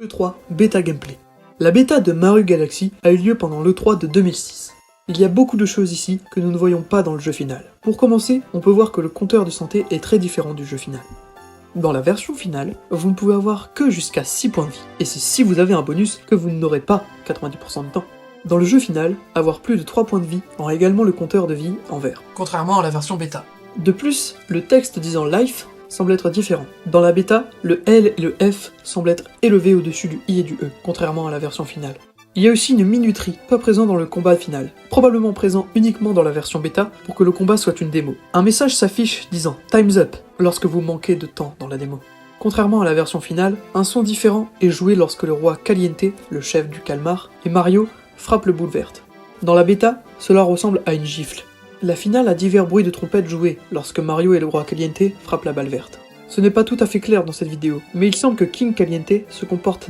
E3 Beta Gameplay. La bêta de Mario Galaxy a eu lieu pendant l'E3 de 2006. Il y a beaucoup de choses ici que nous ne voyons pas dans le jeu final. Pour commencer, on peut voir que le compteur de santé est très différent du jeu final. Dans la version finale, vous ne pouvez avoir que jusqu'à 6 points de vie, et c'est si vous avez un bonus que vous n'aurez pas 90% du temps. Dans le jeu final, avoir plus de 3 points de vie rend également le compteur de vie en vert, contrairement à la version bêta. De plus, le texte disant Life semble être différent. Dans la bêta, le L et le F semblent être élevés au-dessus du I et du E, contrairement à la version finale. Il y a aussi une minuterie, pas présent dans le combat final, probablement présent uniquement dans la version bêta pour que le combat soit une démo. Un message s'affiche disant « Time's up » lorsque vous manquez de temps dans la démo. Contrairement à la version finale, un son différent est joué lorsque le roi Caliente, le chef du calmar, et Mario frappent le boule verte. Dans la bêta, cela ressemble à une gifle. La finale a divers bruits de trompette joués lorsque Mario et le roi Caliente frappent la balle verte. Ce n'est pas tout à fait clair dans cette vidéo, mais il semble que King Caliente se comporte